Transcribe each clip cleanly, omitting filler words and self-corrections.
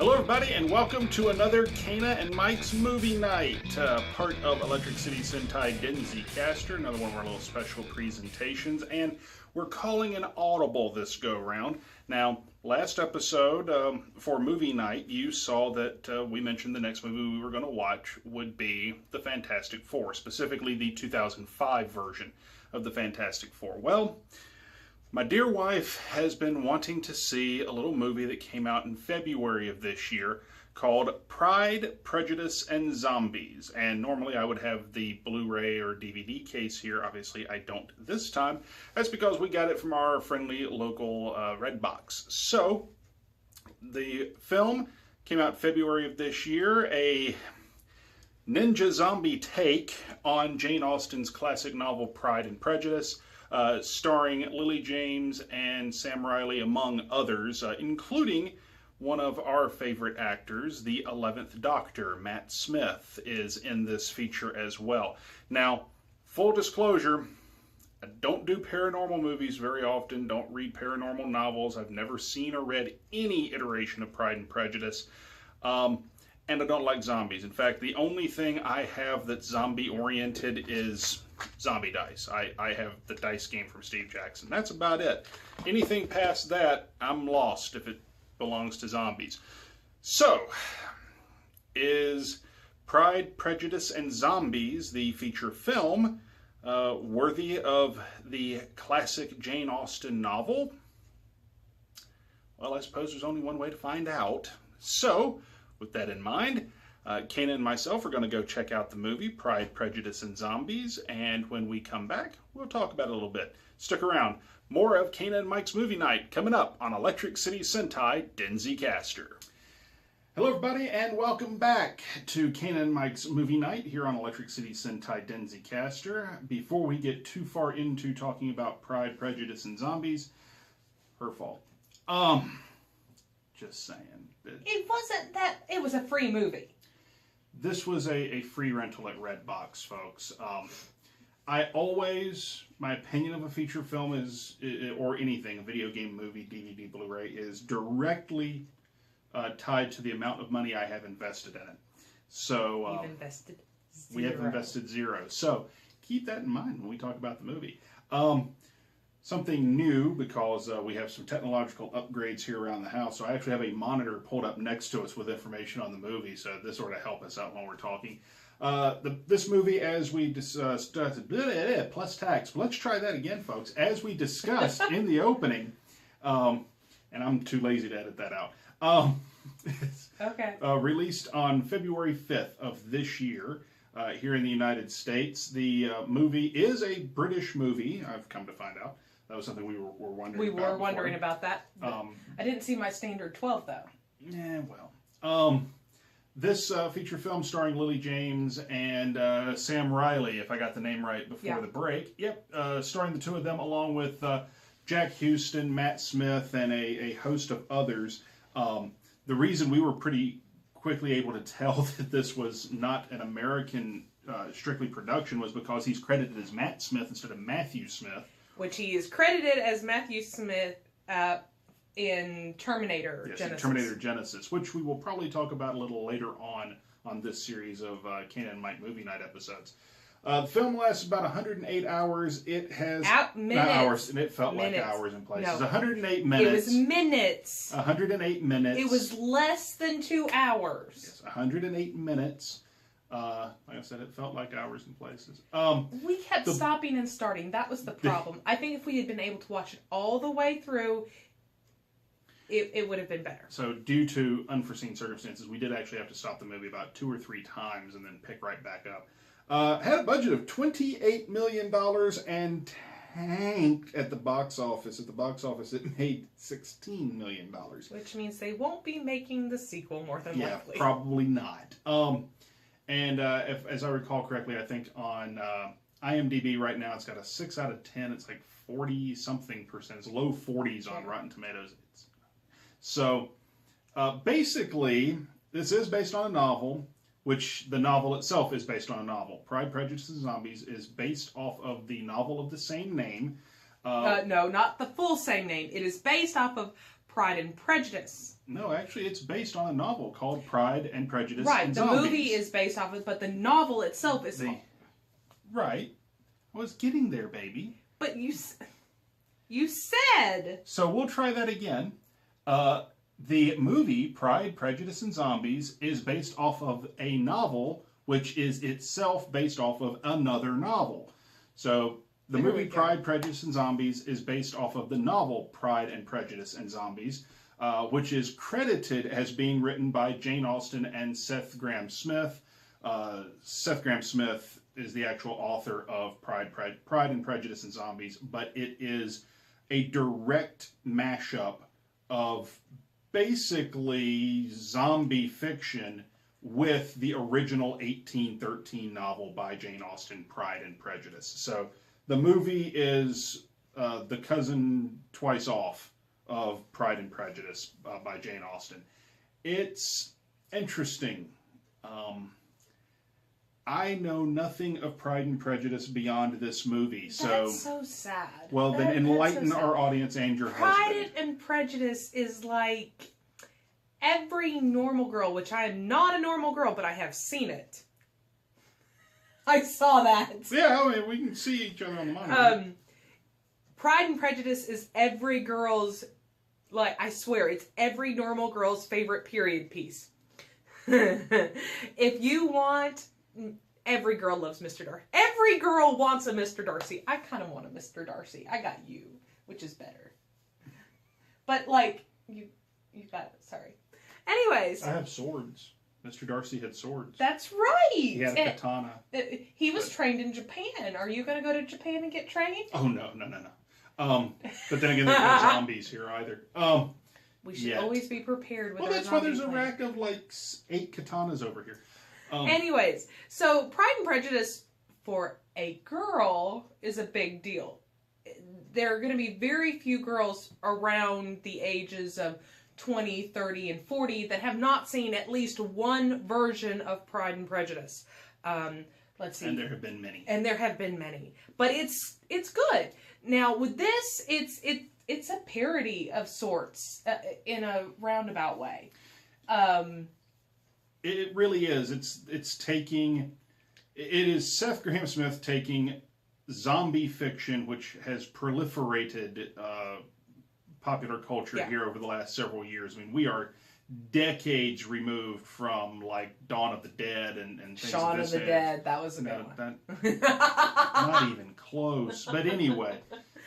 Hello everybody and welcome to another Cana and Mike's Movie Night, part of Electric City Sentai Denzicaster, another one of our little special presentations, and we're calling an audible this go-round. Now, last episode for Movie Night, you saw that we mentioned the next movie we were going to watch would be The Fantastic Four, specifically the 2005 version of The Fantastic Four. Well, my dear wife has been wanting to see a little movie that came out in February of this year called Pride, Prejudice, and Zombies. And normally I would have the Blu-ray or DVD case here. Obviously I don't this time. That's because we got it from our friendly local Redbox. So the film came out February of this year, a ninja zombie take on Jane Austen's classic novel Pride and Prejudice. Starring Lily James and Sam Riley, among others, including one of our favorite actors, the 11th Doctor, Matt Smith, is in this feature as well. Now, full disclosure, I don't do paranormal movies very often, don't read paranormal novels, I've never seen or read any iteration of Pride and Prejudice, and I don't like zombies. In fact, the only thing I have that's zombie-oriented is zombie dice. I have the dice game from Steve Jackson. That's about it. Anything past that, I'm lost if it belongs to zombies. So, is Pride, Prejudice, and Zombies, the feature film, worthy of the classic Jane Austen novel? Well, I suppose there's only one way to find out. So, with that in mind, Cana and myself are going to go check out the movie Pride, Prejudice, and Zombies, and when we come back, we'll talk about it a little bit. Stick around. More of Cana and Mike's Movie Night coming up on Electric City Sentai Denzicaster. Hello everybody, and welcome back to Cana and Mike's Movie Night here on Electric City Sentai Denzicaster. Before we get too far into talking about Pride, Prejudice, and Zombies, her fault. Just saying. It wasn't that. It was a free movie. This was a free rental at Redbox, folks. My opinion of a feature film is, or anything, a video game, movie, DVD, Blu-ray, is directly tied to the amount of money I have invested in it. So You've invested zero. We have invested zero. So keep that in mind when we talk about the movie. Something new, because we have some technological upgrades here around the house. So I actually have a monitor pulled up next to us with information on the movie. So this sort of help us out when we're talking. This movie, as we discussed, plus tax. Let's try that again, folks. As we discussed in the opening, and I'm too lazy to edit that out. Okay. Released on February 5th of this year. Here in the United States. The movie is a British movie, I've come to find out. That was something we were wondering about. We were wondering about that. I didn't see my standard 12, though. Yeah, well. This feature film starring Lily James and Sam Riley, if I got the name right before the break. Yep, starring the two of them along with Jack Houston, Matt Smith, and a host of others. The reason we were pretty quickly able to tell that this was not an American strictly production was because he's credited as Matt Smith instead of Matthew Smith. Which he is credited as Matthew Smith in Terminator Genesis. In Terminator Genesis, which we will probably talk about a little later on this series of Cana and Mike Movie Night episodes. The film lasts about 108 hours. It has... minutes. Hours, and it felt like hours in places. No. 108 minutes. It was minutes. 108 minutes. It was less than 2 hours. Yes, 108 minutes. Like I said, it felt like hours in places. We kept stopping and starting. That was the problem. I think if we had been able to watch it all the way through, it would have been better. So due to unforeseen circumstances, we did actually have to stop the movie about 2 or 3 times and then pick right back up. Had a budget of $28 million and tanked at the box office. At the box office, it made $16 million. Which means they won't be making the sequel, more than likely. Yeah, probably not. As I recall correctly, I think on IMDb right now, it's got a 6 out of 10. It's like 40-something%. It's low 40s on Rotten Tomatoes. So, basically, this is based on a novel, which the novel itself is based on a novel. Pride, Prejudice, and Zombies is based off of the novel of the same name. No, not the full same name. It is based off of Pride and Prejudice. No, actually, it's based on a novel called Pride and Prejudice and The Zombies. movie is based off of it, but the novel itself is... Right. I was getting there, baby. But you said... So we'll try that again. The movie, Pride, Prejudice, and Zombies, is based off of a novel, which is itself based off of another novel. So the movie Pride, Prejudice, and Zombies is based off of the novel Pride and Prejudice and Zombies, which is credited as being written by Jane Austen and Seth Grahame-Smith. Seth Grahame-Smith is the actual author of Pride and Prejudice and Zombies, but it is a direct mashup of basically zombie fiction with the original 1813 novel by Jane Austen, Pride and Prejudice. So the movie is the cousin twice off of Pride and Prejudice by Jane Austen. It's interesting. I know nothing of Pride and Prejudice beyond this movie. That's so sad. Well, then enlighten our audience and your husband. Pride and Prejudice is like every normal girl, which I am not a normal girl, but I have seen it. I saw that. Yeah, I mean, we can see each other on the monitor. Pride and Prejudice is every girl's, like, I swear, it's every normal girl's favorite period piece. If you want... Every girl loves Mr. Darcy. Every girl wants a Mr. Darcy. I kind of want a Mr. Darcy. I got you, which is better. But, like, you got it. Sorry. Anyways. I have swords. Mr. Darcy had swords. That's right. He had a katana. He was trained in Japan. Are you going to go to Japan and get trained? Oh, no. But then again, there's no zombies here either. We should always be prepared with Well, that's why there's a rack of, like, 8 katanas over here. Anyways, so Pride and Prejudice for a girl is a big deal. There are going to be very few girls around the ages of 20, 30, and 40 that have not seen at least one version of Pride and Prejudice. Let's see. And there have been many. But it's good. Now, with this, it's a parody of sorts in a roundabout way. It really is. It's taking... It is Seth Grahame-Smith taking zombie fiction, which has proliferated popular culture here over the last several years. I mean, we are decades removed from, like, Dawn of the Dead and things Shaun of the Dead. That was a good one. Not even close. But anyway...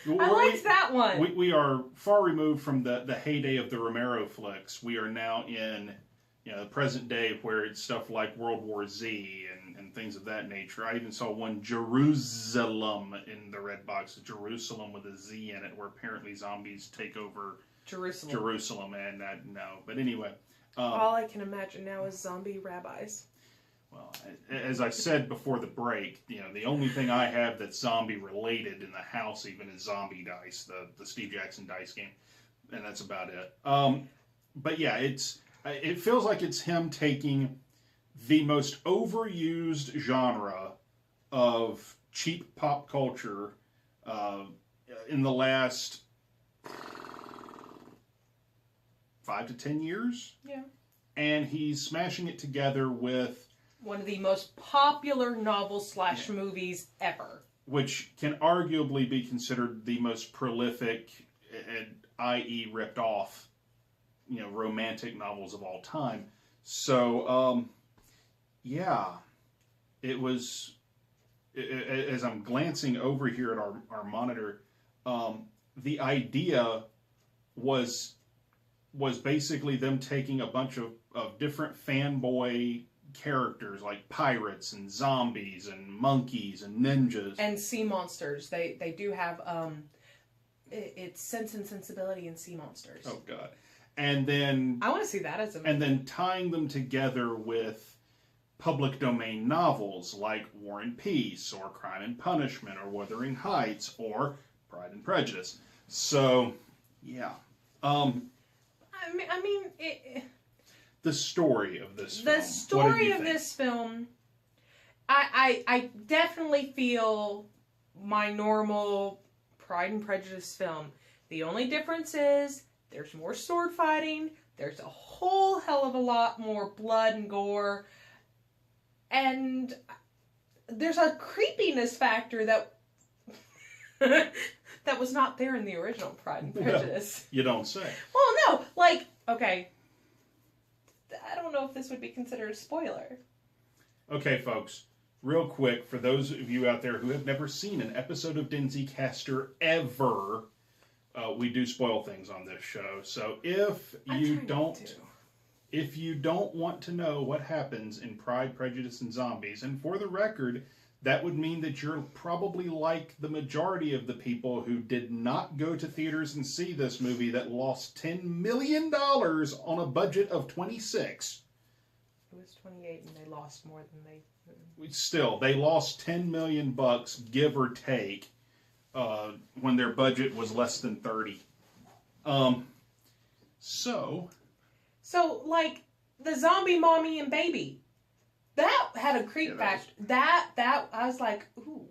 I liked that one. We are far removed from the heyday of the Romero flicks. We are now in... the present day where it's stuff like World War Z and things of that nature. I even saw one Jerusalem in the red box, Jerusalem with a Z in it, where apparently zombies take over Jerusalem, and no. But anyway. All I can imagine now is zombie rabbis. Well, as I said before the break, the only thing I have that's zombie related in the house even is Zombie Dice, the Steve Jackson dice game, and that's about it. But yeah, it feels like it's him taking the most overused genre of cheap pop culture in the last 5 to 10 years. Yeah. And he's smashing it together with... one of the most popular novels / movies ever. Which can arguably be considered the most prolific, i.e. ripped off, romantic novels of all time. So, it was, as I'm glancing over here at our monitor, the idea was basically them taking a bunch of different fanboy characters like pirates and zombies and monkeys and ninjas. And sea monsters. They do have, it's Sense and Sensibility and sea monsters. Oh, God. And then... I want to see that as a movie. And then tying them together with public domain novels like War and Peace or Crime and Punishment or Wuthering Heights or Pride and Prejudice. So, yeah. The story of this film. The story of this film, I definitely feel my normal Pride and Prejudice film. The only difference is There's more sword fighting. There's a whole hell of a lot more blood and gore. And there's a creepiness factor that that was not there in the original Pride and Prejudice. You don't say. Well, no. Like, okay. I don't know if this would be considered a spoiler. Okay, folks. Real quick, for those of you out there who have never seen an episode of Denzicaster ever, we do spoil things on this show. So if you don't want to know what happens in Pride, Prejudice, and Zombies, and for the record, that would mean that you're probably like the majority of the people who did not go to theaters and see this movie that lost $10 million on a budget of 26. It was 28 and they lost more than they... Still, they lost $10 million, give or take, when their budget was less than 30. So, like, the zombie mommy and baby, that had a creep factor. That, I was like, ooh,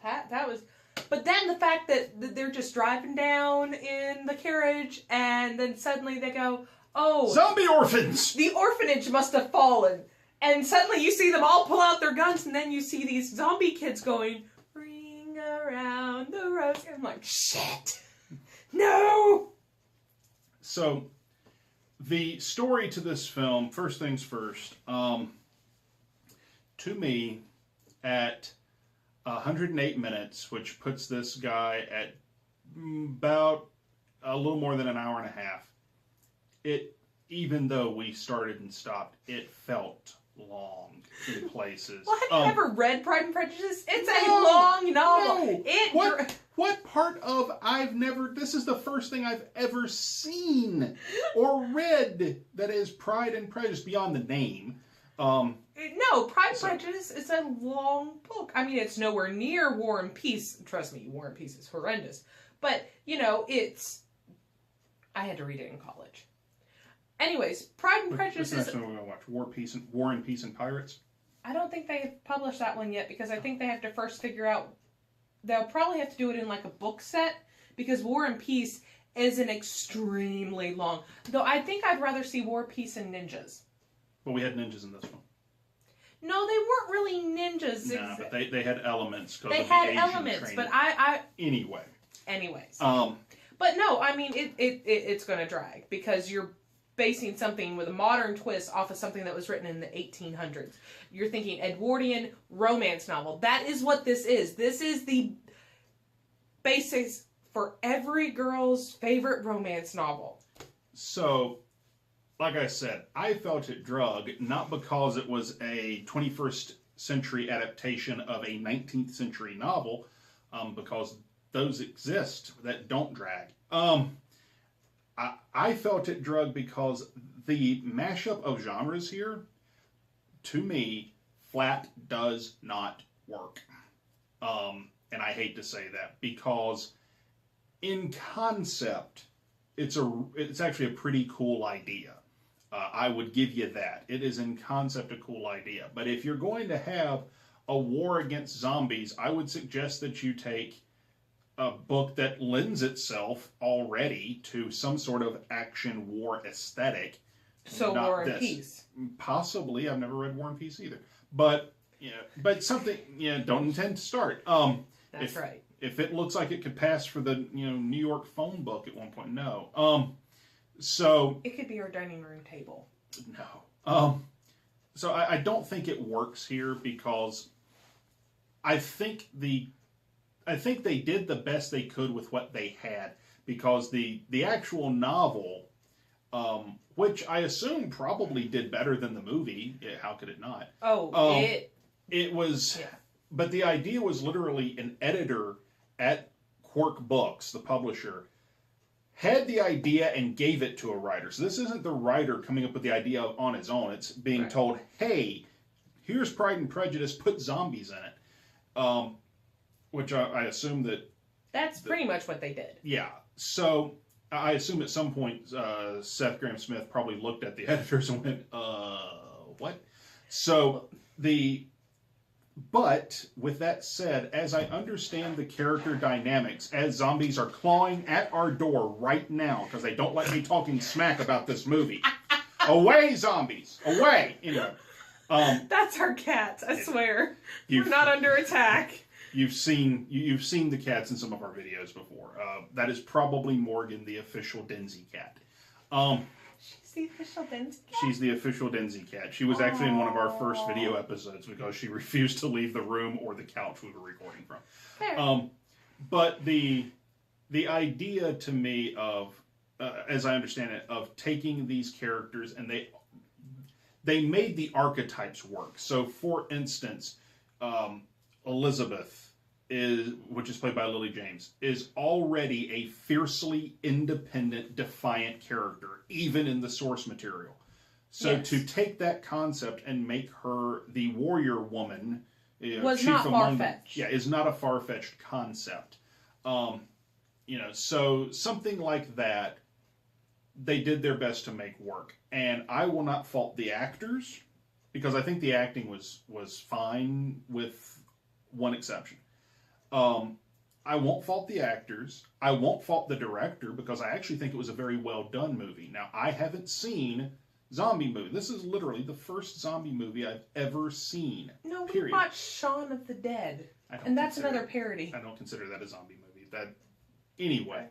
that was... But then the fact that they're just driving down in the carriage, and then suddenly they go, oh... Zombie orphans! The orphanage must have fallen. And suddenly you see them all pull out their guns, and then you see these zombie kids going, ring around the rosy. I'm like, shit! No! So, the story to this film, first things first, to me, at 108 minutes, which puts this guy at about a little more than an hour and a half, even though we started and stopped, it felt long in places. Well, have you ever read Pride and Prejudice? It's a long novel. No. What part of this is the first thing I've ever seen or read that is Pride and Prejudice beyond the name. No, Pride and Prejudice is a long book. I mean, it's nowhere near War and Peace. Trust me, War and Peace is horrendous. But, I had to read it in college. Anyways, Pride and Prejudice is... That's what we're going to watch. War and Peace and Pirates? I don't think they have published that one yet, because I think they have to first figure out... They'll probably have to do it in, like, a book set, because War and Peace is an extremely long... Though I think I'd rather see War, Peace, and Ninjas. Well, we had ninjas in this one. No, they weren't really ninjas. Nah, but they had elements. They had elements, but Anyways. But no, I mean, it's going to drag, because you're basing something with a modern twist off of something that was written in the 1800s. You're thinking Edwardian romance novel. That is what this is. This is the basics for every girl's favorite romance novel. So, like I said, I felt it drug, not because it was a 21st century adaptation of a 19th century novel, because those exist that don't drag. I felt it drug because the mashup of genres here, to me, flat does not work. And I hate to say that, because in concept, it's actually a pretty cool idea. I would give you that. It is in concept a cool idea. But if you're going to have a war against zombies, I would suggest that you take a book that lends itself already to some sort of action war aesthetic. So War and Peace. Possibly. I've never read War and Peace either. But something, don't intend to start. That's right. If it looks like it could pass for the, New York phone book at one point, no. So it could be our dining room table. No. So I don't think it works here, because I think they did the best they could with what they had, because the actual novel, which I assume probably did better than the movie. How could it not? It was, yeah. But the idea was literally an editor at Quirk Books, the publisher, had the idea and gave it to a writer. So this isn't the writer coming up with the idea on his own. It's being told, hey, here's Pride and Prejudice, put zombies in it. Which I assume that... That's pretty much what they did. Yeah. So I assume at some point Seth Grahame-Smith probably looked at the editors and went, what? So But with that said, as I understand the character dynamics, as zombies are clawing at our door right now because they don't like me talking smack about this movie. Away, zombies! Away! Anyway. That's our cats, I swear. We're not under attack. You've seen the cats in some of our videos before. That is probably Morgan, the official Denzicat. She's the official Denzicat? She's the official Denzicat. She was actually in one of our first video episodes because she refused to leave the room or the couch we were recording from. Fair. But the idea to me of, as I understand it, of taking these characters and they made the archetypes work. So, for instance, Elizabeth, which is played by Lily James, is already a fiercely independent, defiant character, even in the source material. So yes. To take that concept and make her the warrior woman was not far-fetched. Yeah, is not a far-fetched concept. So something like that, they did their best to make work. And I will not fault the actors, because I think the acting was fine with one exception. I won't fault the actors. I won't fault the director, because I actually think it was a very well done movie. Now, I haven't seen zombie movie. This is literally the first zombie movie I've ever seen. No, we period. watched Shaun of the Dead. And that's another parody. I don't consider that a zombie movie. Anyway,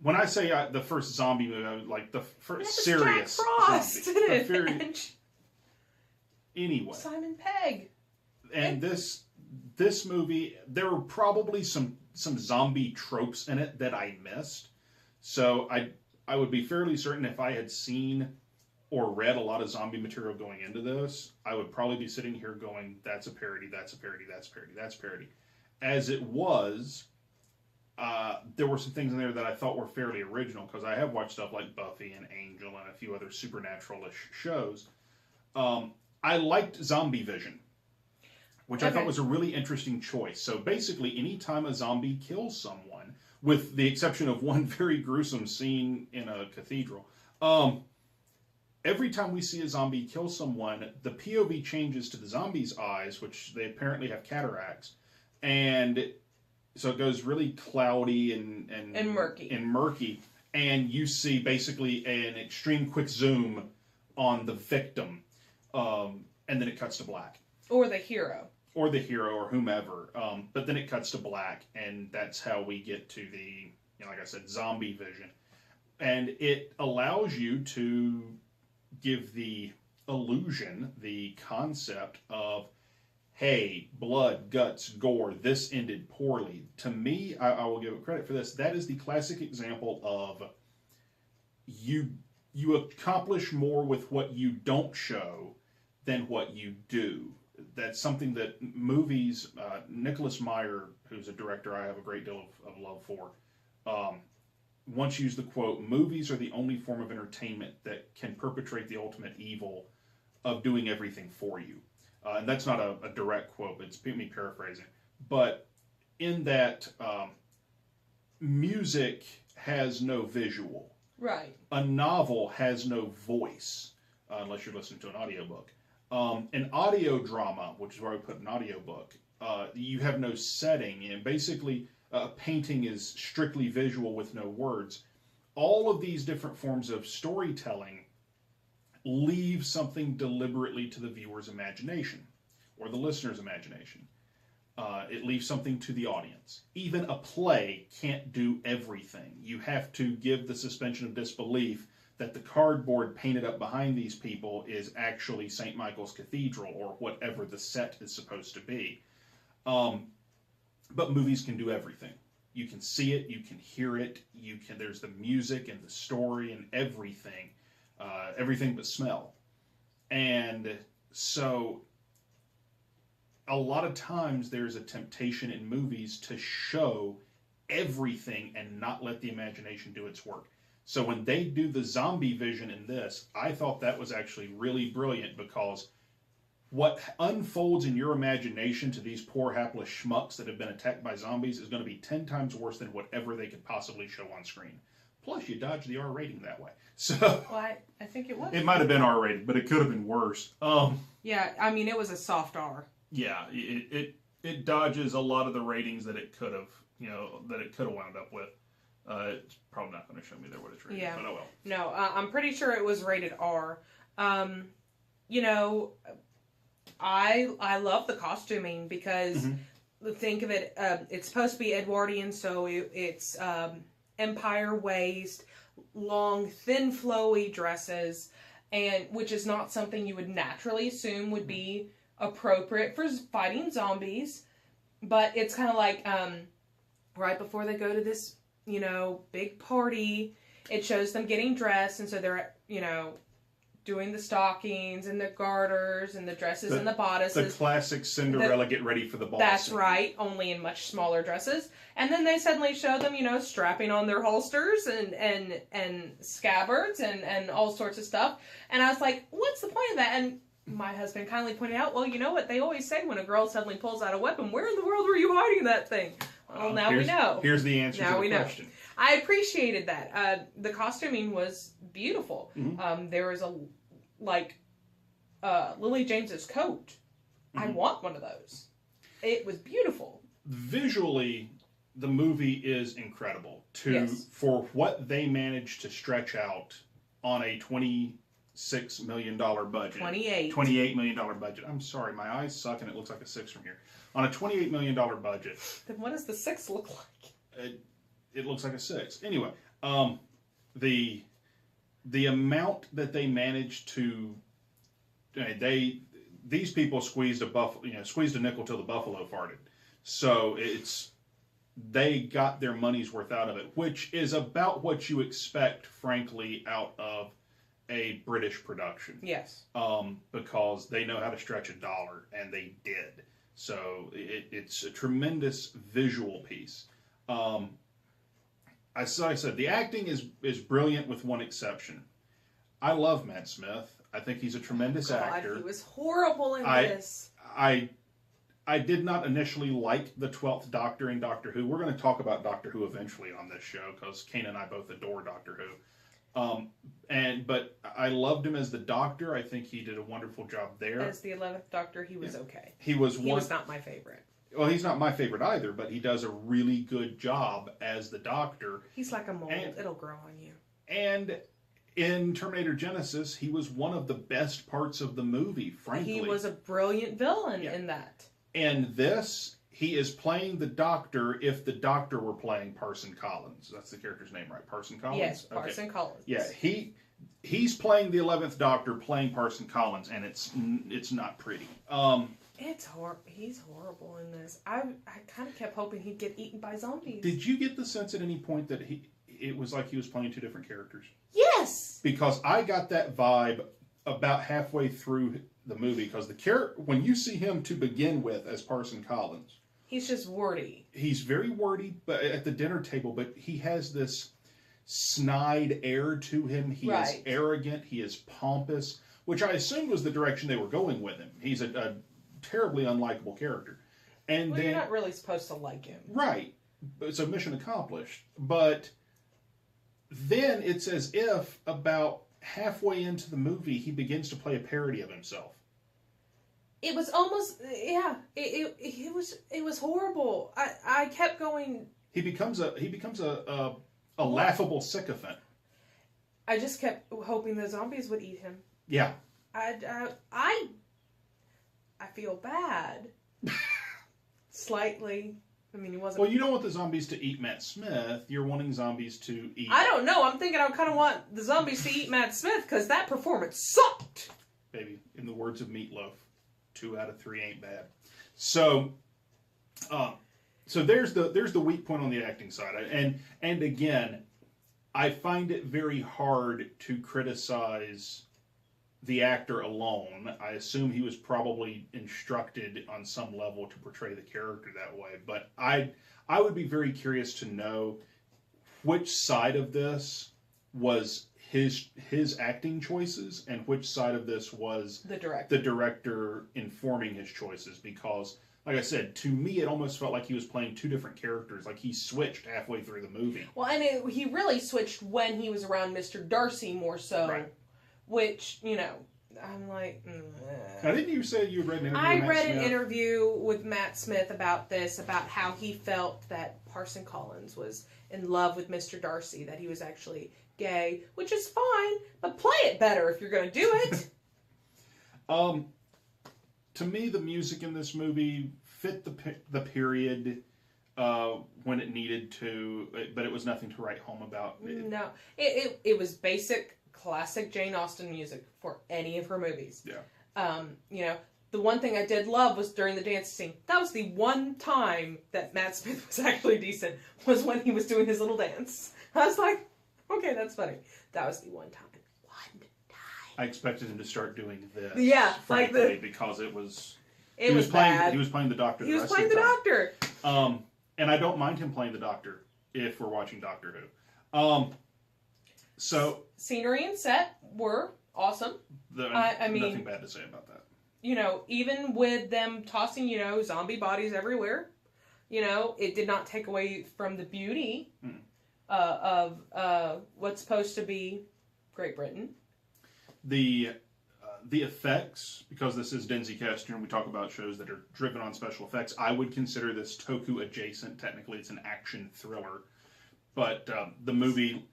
when I say the first zombie movie, I was like the first serious Jack Frost. zombie. Anyway. Simon Pegg. And this movie, there were probably some zombie tropes in it that I missed. So I would be fairly certain if I had seen or read a lot of zombie material going into this, I would probably be sitting here going, that's a parody, that's a parody, that's a parody, that's a parody. As it was, there were some things in there that I thought were fairly original, because I have watched stuff like Buffy and Angel and a few other supernatural-ish shows. I liked Zombie Vision, which I thought was a really interesting choice. So basically, anytime a zombie kills someone, with the exception of one very gruesome scene in a cathedral, every time we see a zombie kill someone, the POV changes to the zombie's eyes, which they apparently have cataracts, and so it goes really cloudy and murky, and you see basically an extreme quick zoom on the victim, and then it cuts to black. Or the hero. Or the hero, or whomever. But then it cuts to black, and that's how we get to the, like I said, zombie vision. And it allows you to give the illusion, the concept of, hey, blood, guts, gore, this ended poorly. To me, I will give it credit for this. That is the classic example of you accomplish more with what you don't show than what you do. That's something that movies, Nicholas Meyer, who's a director I have a great deal of love for, once used the quote, movies are the only form of entertainment that can perpetrate the ultimate evil of doing everything for you. And that's not a direct quote, it's me paraphrasing. But in that, music has no visual. Right. A novel has no voice, unless you're listening to an audiobook. An audio drama, which is where I put an audiobook, you have no setting, and basically a painting is strictly visual with no words. All of these different forms of storytelling leave something deliberately to the viewer's imagination, or the listener's imagination. It leaves something to the audience. Even a play can't do everything. You have to give the suspension of disbelief that the cardboard painted up behind these people is actually St. Michael's Cathedral, or whatever the set is supposed to be. But movies can do everything. You can see it, you can hear it, there's the music and the story and everything. Everything but smell. And so a lot of times there's a temptation in movies to show everything and not let the imagination do its work. So when they do the zombie vision in this, I thought that was actually really brilliant, because what unfolds in your imagination to these poor hapless schmucks that have been attacked by zombies is going to be 10 times worse than whatever they could possibly show on screen. Plus, you dodge the R rating that way. So, well, I think it was. It might have been R rated, but it could have been worse. Yeah, I mean, it was a soft R. Yeah, it dodges a lot of the ratings that it could have, wound up with. It's probably not going to show me there what it's rated, but oh well. No, I'm pretty sure it was rated R. You know, I love the costuming because think of it, it's supposed to be Edwardian, so it's empire waist, long, thin, flowy dresses, and which is not something you would naturally assume would be appropriate for fighting zombies. But it's kind of like right before they go to this, big party, it shows them getting dressed, and so they're, doing the stockings and the garters and the dresses and the bodices. The classic Cinderella get ready for the ball. That's right, only in much smaller dresses. And then they suddenly show them, strapping on their holsters and scabbards and all sorts of stuff. And I was like, what's the point of that? And my husband kindly pointed out, well, you know what they always say when a girl suddenly pulls out a weapon, where in the world were you hiding that thing? Well, now we know. Here's the answer to the question. Know. I appreciated that. The costuming was beautiful. There was Lily James's coat. I want one of those. It was beautiful. Visually, the movie is incredible. For what they managed to stretch out on a $26 million budget. $28 million budget. I'm sorry, my eyes suck and it looks like a 6 from here. On a $28 million budget. Then what does the 6 look like? It looks like a 6. Anyway, the amount that they managed to, these people squeezed a nickel till the buffalo farted. So they got their money's worth out of it, which is about what you expect, frankly, out of a British production. Yes. Because they know how to stretch $1, and they did. So it's a tremendous visual piece. As I said, the acting is brilliant with one exception. I love Matt Smith. I think he's a tremendous actor. He was horrible in this. I did not initially like the 12th Doctor in Doctor Who. We're going to talk about Doctor Who eventually on this show because Cana and I both adore Doctor Who. But I loved him as the Doctor. I think he did a wonderful job there. As the 11th Doctor, he was okay. He was not my favorite. Well, he's not my favorite either, but he does a really good job as the Doctor. He's like a mold. It'll grow on you. And in Terminator Genesis, he was one of the best parts of the movie, frankly. He was a brilliant villain in that. And this, he is playing the Doctor if the Doctor were playing Parson Collins. That's the character's name, right? Parson Collins? Yes, Parson Collins. Yeah, he's playing the 11th Doctor, playing Parson Collins, and it's not pretty. He's horrible in this. I kind of kept hoping he'd get eaten by zombies. Did you get the sense at any point that it was like he was playing two different characters? Yes! Because I got that vibe about halfway through the movie, because when you see him to begin with as Parson Collins, he's just wordy. He's very wordy, but at the dinner table, but he has this snide air to him. He is arrogant. He is pompous, which I assumed was the direction they were going with him. He's a terribly unlikable character. And you're not really supposed to like him. Right. It's a mission accomplished. But then it's as if about halfway into the movie, he begins to play a parody of himself. It was almost, it was horrible. I kept going. He becomes a laughable sycophant. I just kept hoping the zombies would eat him. Yeah. I feel bad. Slightly. I mean, he wasn't. Well, you don't want the zombies to eat Matt Smith. You're wanting zombies to eat. I don't know. I'm thinking I kind of want the zombies to eat Matt Smith because that performance sucked. Baby, in the words of Meatloaf, 2 out of 3 ain't bad. So there's the weak point on the acting side, and again, I find it very hard to criticize the actor alone. I assume he was probably instructed on some level to portray the character that way, but I would be very curious to know which side of this was his acting choices and which side of this was the director informing his choices, because like I said, to me it almost felt like he was playing two different characters, like he switched halfway through the movie. Well, and he really switched when he was around Mr. Darcy more so. Right. Which, I'm like, Now, didn't you say you read an interview I with Matt read an Smith? interview with Matt Smith about this, about how he felt that Parson Collins was in love with Mr. Darcy, that he was actually gay, which is fine, but play it better if you're going to do it. To me, the music in this movie fit the period when it needed to, but it was nothing to write home about. No, it was basic, classic Jane Austen music for any of her movies. Yeah. You know, the one thing I did love was during the dance scene. That was the one time that Matt Smith was actually decent, was when he was doing his little dance. I was like, okay, that's funny. That was the one time. I expected him to start doing this. Yeah, frankly, like because it was. It was bad. He was playing the Doctor. He was playing the Doctor. And I don't mind him playing the Doctor if we're watching Doctor Who. So Scenery and set were awesome. I mean, nothing bad to say about that. You know, even with them tossing, you know, zombie bodies everywhere, you know, it did not take away from the beauty of what's supposed to be Great Britain. The effects, because this is Denzicaster and we talk about shows that are driven on special effects, I would consider this Toku adjacent. Technically, it's an action thriller, but the movie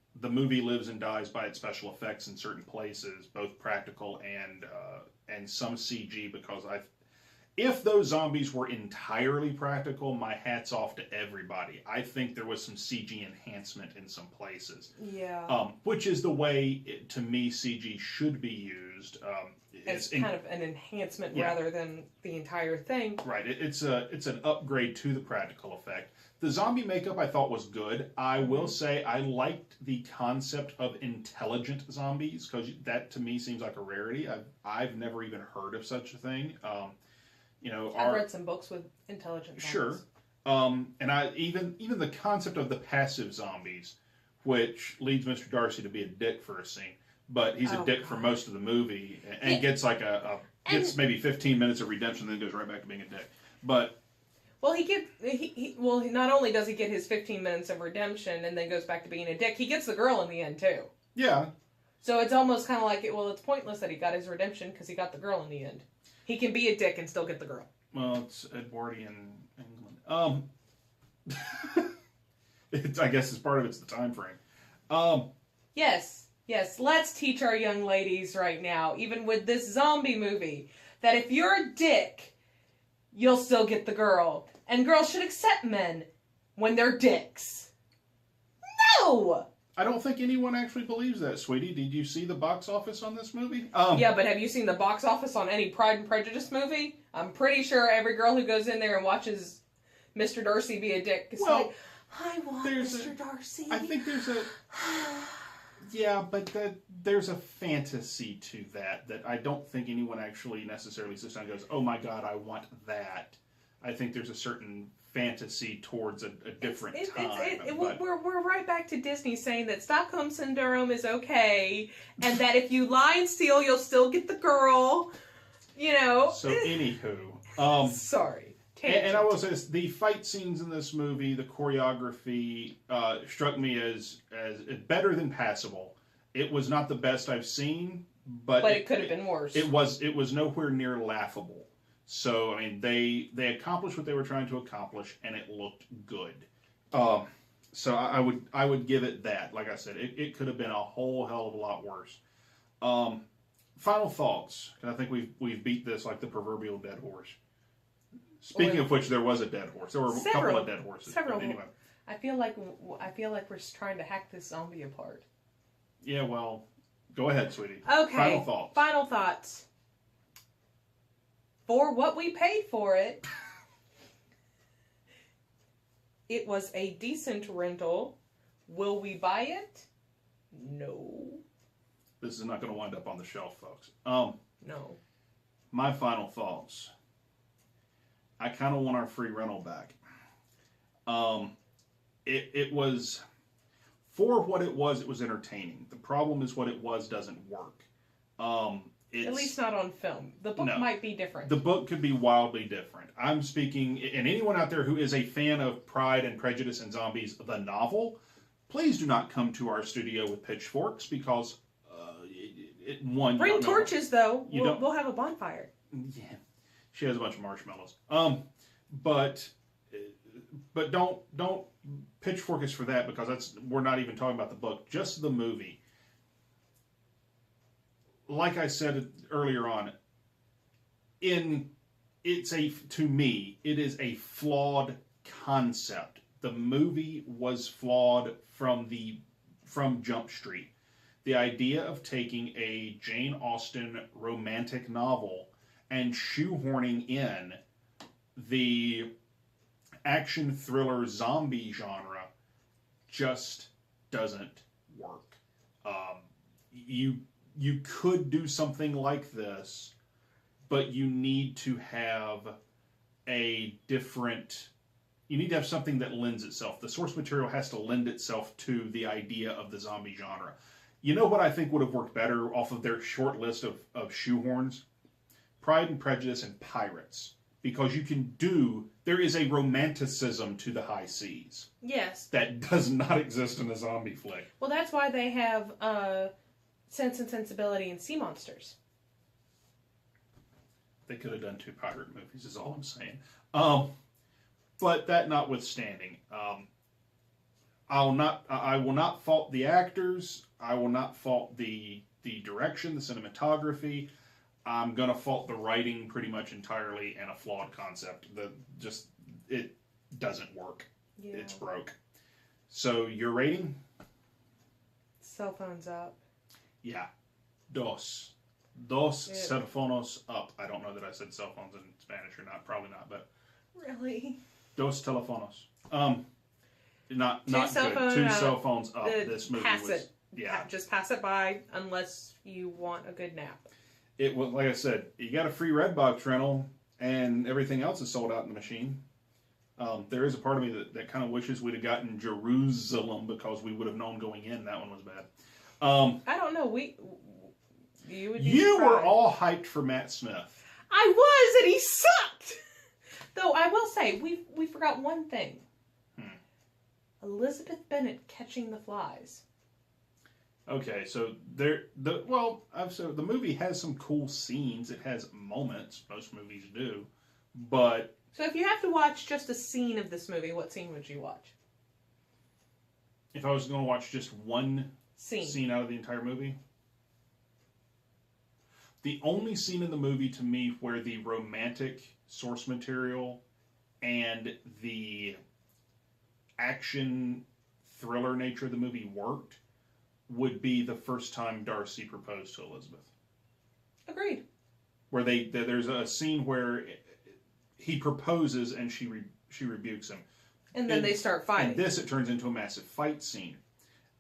lives and dies by its special effects in certain places, both practical and some CG. Because if those zombies were entirely practical, my hat's off to everybody. I think there was some CG enhancement in some places. Yeah. Which is the way, to me, CG should be used. It's kind of an enhancement rather than the entire thing. Right. It's an upgrade to the practical effect. The zombie makeup I thought was good. I will say I liked the concept of intelligent zombies, because that to me seems like a rarity. I've never even heard of such a thing. You know, I've read some books with intelligent zombies. Sure. And I even the concept of the passive zombies, which leads Mr. Darcy to be a dick for a scene, but he's a dick for most of the movie, and gets like gets maybe 15 minutes of redemption, then goes right back to being a dick. But well, not only does he get his 15 minutes of redemption and then goes back to being a dick, he gets the girl in the end too. Yeah. So it's almost kind of like it's pointless that he got his redemption because he got the girl in the end. He can be a dick and still get the girl. Well, it's Edwardian England. I guess it's part of it's the time frame. Yes. Let's teach our young ladies right now, even with this zombie movie, that if you're a dick, you'll still get the girl. And girls should accept men when they're dicks. No! I don't think anyone actually believes that, sweetie. Did you see the box office on this movie? Yeah, but have you seen the box office on any Pride and Prejudice movie? I'm pretty sure every girl who goes in there and watches Mr. Darcy be a dick is like, I want Mr. Darcy. I think there's a... Yeah, but there's a fantasy to that I don't think anyone actually necessarily sits down and goes, oh my god, I want that. I think there's a certain fantasy towards a different time. We're right back to Disney saying that Stockholm Syndrome is okay, and that if you lie and steal, you'll still get the girl. You know. So anywho, sorry. And I will say this: the fight scenes in this movie, the choreography, struck me as better than passable. It was not the best I've seen, but it could have been worse. It was nowhere near laughable. So, I mean, they accomplished what they were trying to accomplish, and it looked good. So I would give it that. Like I said, it could have been a whole hell of a lot worse. Final thoughts, and I think we've beat this like the proverbial dead horse. Speaking of which, there was a dead horse. There were a couple of dead horses. Several. But anyway. I feel like we're trying to hack this zombie apart. Yeah, well, go ahead, sweetie. Okay. Final thoughts. For what we paid for it, it was a decent rental. Will we buy it? No. This is not going to wind up on the shelf, folks. No. My final thoughts. I kind of want our free rental back. It was, for what it was entertaining. The problem is what it was doesn't work. At least not on film. The book might be different. The book could be wildly different. I'm speaking, and anyone out there who is a fan of Pride and Prejudice and Zombies, the novel, please do not come to our studio with pitchforks, because one. Bring torches, though. We'll have a bonfire. Yeah, she has a bunch of marshmallows. But don't pitchfork us for that, because we're not even talking about the book, just the movie. Like I said earlier on, to me, it is a flawed concept. The movie was flawed from Jump Street. The idea of taking a Jane Austen romantic novel and shoehorning in the action thriller zombie genre just doesn't work. You could do something like this, but you need to have you need to have something that lends itself. The source material has to lend itself to the idea of the zombie genre. You know what I think would have worked better off of their short list of shoehorns? Pride and Prejudice and Pirates. Because there is a romanticism to the high seas. Yes. That does not exist in a zombie flick. Well, that's why they have Sense and Sensibility and Sea Monsters. They could have done 2 pirate movies, is all I'm saying. But that notwithstanding, I will not fault the actors. I will not fault the direction, the cinematography. I'm going to fault the writing pretty much entirely, and a flawed concept. It doesn't work. Yeah. It's broke. So, your rating? Cell phones up. Yeah. Dos cell phones up. I don't know that I said cell phones in Spanish or not. Probably not, but... Really? Dos teléfonos. Not good. 2 cell phones up. This movie pass was... it. Yeah. Just pass it by unless you want a good nap. It was, like I said, you got a free Redbox rental, and everything else is sold out in the machine. There is a part of me that kind of wishes we'd have gotten Jerusalem, because we would have known going in that one was bad. I don't know. You were all hyped for Matt Smith. I was, and he sucked. Though I will say, we forgot one thing. Elizabeth Bennet catching the flies. Okay, so the movie has some cool scenes. It has moments. Most movies do, but so if you have to watch just a scene of this movie, what scene would you watch? If I was going to watch just one scene out of the entire movie, the only scene in the movie to me where the romantic source material and the action thriller nature of the movie worked would be the first time Darcy proposed to Elizabeth. Agreed. Where there's a scene where he proposes and she rebukes him, and then they start fighting. And it turns into a massive fight scene.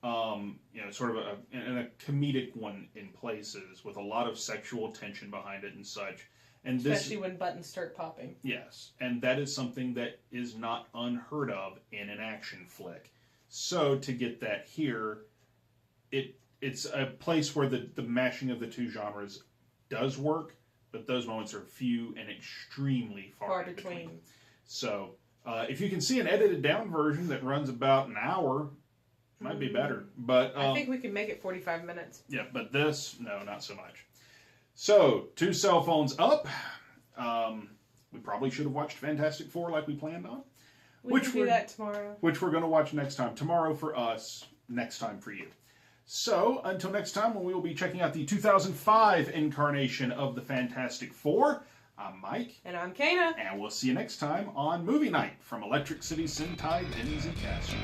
Sort of a comedic one in places, with a lot of sexual tension behind it and such. And especially when buttons start popping. Yes, and that is something that is not unheard of in an action flick. So to get that here, it's a place where the mashing of the two genres does work, but those moments are few and extremely far between. So if you can see an edited down version that runs about an hour, might be better. But I think we can make it 45 minutes. Yeah, but this, no, not so much. So, 2 cell phones up. We probably should have watched Fantastic Four like we planned on. We can do that tomorrow. Which we're going to watch next time. Tomorrow for us, next time for you. So, until next time, when we will be checking out the 2005 incarnation of the Fantastic Four, I'm Mike. And I'm Cana. And we'll see you next time on Movie Night from Electric City Sentai Denzicaster.